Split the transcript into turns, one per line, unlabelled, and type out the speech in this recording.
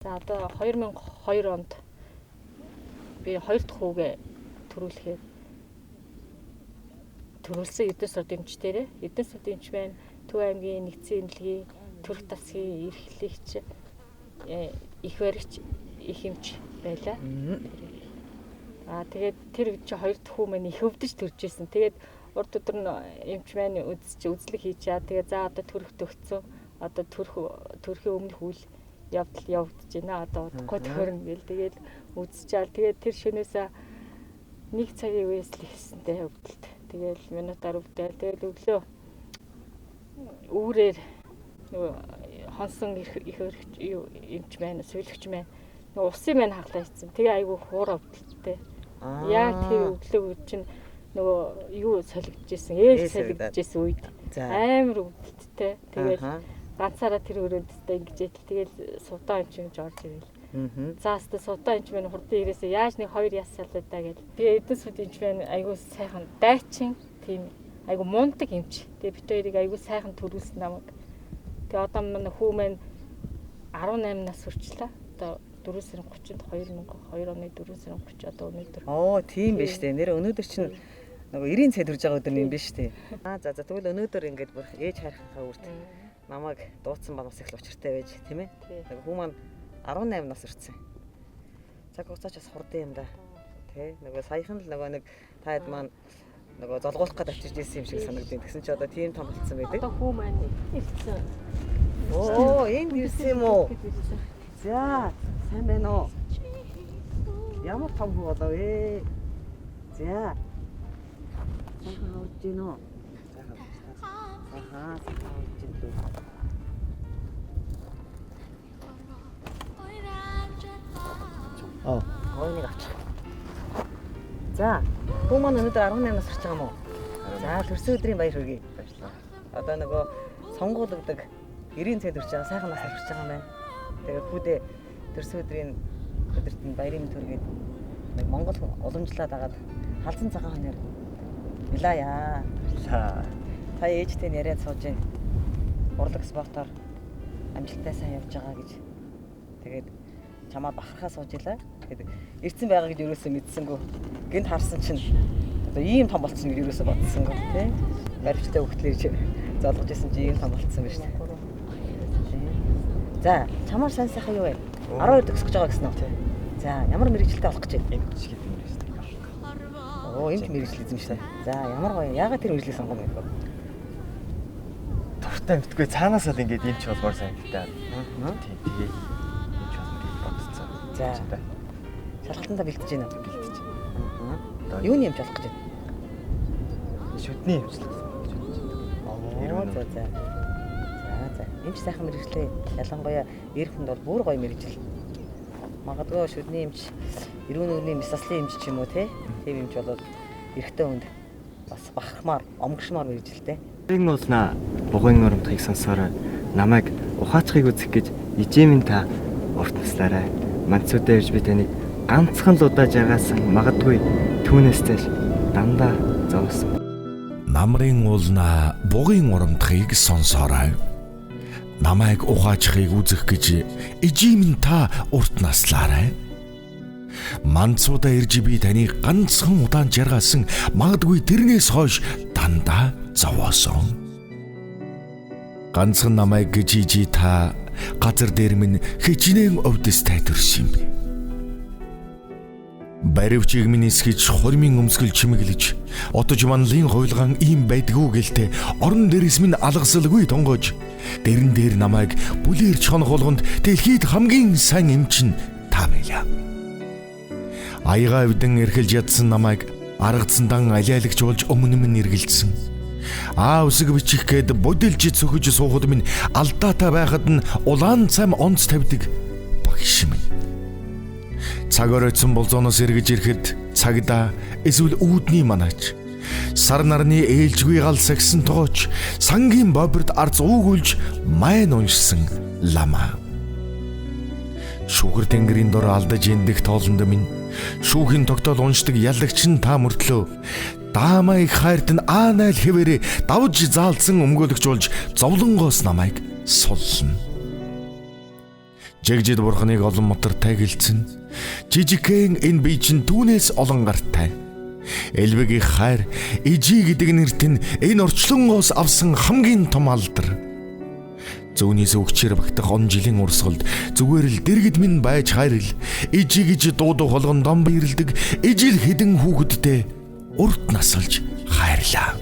За одоо 2002 онд би 2 дахь хүүгээ төрүүлэхээр төрүүлсэн Эрдэнэ сар дэмжтээрээ Эрдэнэ сар дэмж байна. Төв аймгийн нэгдсэн эмнэлгийн төрх тасгийн эрхлэгч их баригч их эмч байлаа. Тэгээд тэр чи 2 дахь хүү маань их өвдөж төрж исэн. Тэгээд урд өдөр нь эмч маань үзлэг хийж чаа. Тэгээд за одоо төрөх төгцсөн. Одоо төрхийн өмнөх үйл явдал явагдаж байна. Одоо удахгүй төхөрнө гэл тэгээд үзчихэл. Тэгээд тэр шөнөөсөө 1 цагийн үеэс л ихсэнтэй өвдөлт. Тэгээд минутаар өвдөөл. Тэгээд өглөө үүрээр нөгөө хонсон их эмч маань, сувилагч маань нөгөө усын маань хаглаа ийцсэн. Тэгээ айгүй хуура өвдөлттэй. Яг тэр өглөө чинь нөгөө юу солигдож исэн, ээж солигдож исэн үед амар өвдөлттэй. Тэгээд ганцаараа тэр өрөөндөө ингэж идэл тэгэл сувтаа эмч гэж орж ирэл. Зааста сувтаа эмч маань хурдан ирээсээ яаж нэг 2 ясаалаа даа гэл. Тэгээ эдэн сүд эмч маань айгүй сайхан дайчин тийм айгүй мундаг эмч. Тэгээ бид хоёрыг айгүй сайхан төрүүлсэн намайг. Тэгээ одоо манай хүү маань 18 нас хүрчлээ. Одоо 4 сарын 30-нд 2002 оны 4 сарын 30 одоо өнөөдөр.
Оо тийм биш үү. Нэр өнөөдөр чинь нөгөө 90 цай төрж байгаа өдөр юм биш үү. За тэгвэл өнөөдөр ингээд бүр ээж хайрхахаа үрт намайг дуудсан ба бас их л учиртай байж тийм ээ. Нөгөө хүү маань 18 нас хүрсэн. Цаг хугацаач бас хурдан юм да. Тэ нөгөө саяхан л нөгөө нэг таад маань нөгөө золгуулах гээд очиж ирсэн юм шиг санагдав. Тэгсэн чи одоо тийм том болсон байдаг.
Одоо хүү маань ирсэн.
Оо энд ирсэн юм уу? За сайн байна уу? Ямар том хүү болов ээ? За. Сайн хавж гин үү? Ахаа, хавж гин үү? Гойныг авчих. За, хүү маань өнөөдөр 18 нас хүрч байгаа юм уу? За, төрсөн өдрийн баяр хүргэе. Баярлалаа. Одоо нөгөө сонгуулдаг 90 цай төрж байгаа, сайхан нас хүрч байгаа юм байна. Тэгээ хүүдээ төрсөн өдрийн өдөрт нь баярын мэнд хүргээд нэг Монгол уламжлаад агаад халзан цагаан хоноор билаая. Та ээжтэй яриад сууж байна. Урлаг спортоор амжилттай сайн явж байгаа гэж. Тэгээд чамаа бахархаа сууж илаа. Тэгээд ирсэн байгаа гэж юусоо мэдсэнгүү. Гэнт харсан чинь одоо ийм том болцсон гэж юусоо бодсонгүй тий. Баримттай хөвгтлэрж золгож исэн чи ийм том болцсон байна шүү дээ. За, чамаар сайн сайхан юу вэ? 12 төгсөж байгаа гэсэн үү? За, ямар мэрэгчлээ олох гэж байна? Эмч гэдэг юм шүү дээ. Оо, эмч мэрэгжил эзэмшээ. За, ямар гоё. Яагаад тэр мэрэгжлийг сонгоно юм бэ?
Дуртай мэдгүй цаанаасаа л ингээд эмч болмоор санагдтаа. Тийм тэгээ эмч болно гэж бодсон.
За. Шалгалтандаа бэлтэж байна уу?
Бэлтэж.
Юуны эмч болох гэж байна?
Шүдний эмчлэг.
За. Эмч сайхан мэрэгчлээ. Ялангуяа эр хүнд бол бүр гоё мэрэгжил. Магадгүй шүдний эмч, эрүүн үеийн мэс заслын эмч ч юм уу тийм эмч болоод эрэгтэй хүнд бас бахархмаар, омгшмаар мэрэгжилтэй.
Энэ уулна бугын оромтхыг сонсороо намайг ухаачхыг үзэх гэж ижимэн та урт наслаарай. Манцуудаа ирж би таныг ганцхан л удаа жагаасан магадгүй түүнээс дэш дандаа зовсон.
Намрын уулна бугын оромтхыг сонсороо. Намайг ухаачхыг үзэх гэж ижимэн та урт наслаарай. Манцуудаа ирж би таныг ганцхан удаан жаргасан магадгүй тэрнээс хойш дандаа зовоосон. Ганцхан намайг гэж ижи та газар дээр минь хичнээн өвдөстэй төрсөн юм. Баривчиг минь эсгэж хурмын өмсгөл чимэглэж отож манлын хуйлгаан ийм байдгүй гэлтэй орон дээрс минь алгасалгүй тонгож дэрэн дээр намайг бүлэрч хонох болгонд дэлхийд хамгийн сайн эмчин та байлаа. Аяга эвдэн эрхэлж ядсан намайг аргацсан алиалагч болж өмнө минь эргэлдсэн. Үсэг бичих гээд бодилж цөхөж суухад минь алдаатай байхад нь улаан цам онц тавьдаг багш минь. Цаг оройтсон болзооноос эргэж ирэхэд цагдаа эсвэл үүдний манаач сар нарны ээлжгүй гал сагсан тогооч сангийн боберт арц уугуулж майн уншсан лама. Шүүгэр тэнгэрийн дор алдаж эндэх тоолонд минь шүүхийн тогтоол уншдаг ялагч нь та мөртлөө даамайг хайрт нь найл хэвээрээ давж заалдсан өмгөөлөгч болж зовлонгоос намайг суллна. Жигжид бурхныг олон мотор тагилдсан. Жижигхэн энэ бие чинь түүнээс олон гартай. Элбэгийн хайр ижи гэдэг нэрт нь энэ орчлонгоос авсан хамгийн том алдар. Зүүнээс өгчээр багтах он жилийн урсгалд зүгээр л дэргэд минь байж хайрл. Ижи гэж дуудах болгон дом биерлдэг ижил хідэн хүүхэдтэй урд насалж хайрлаа.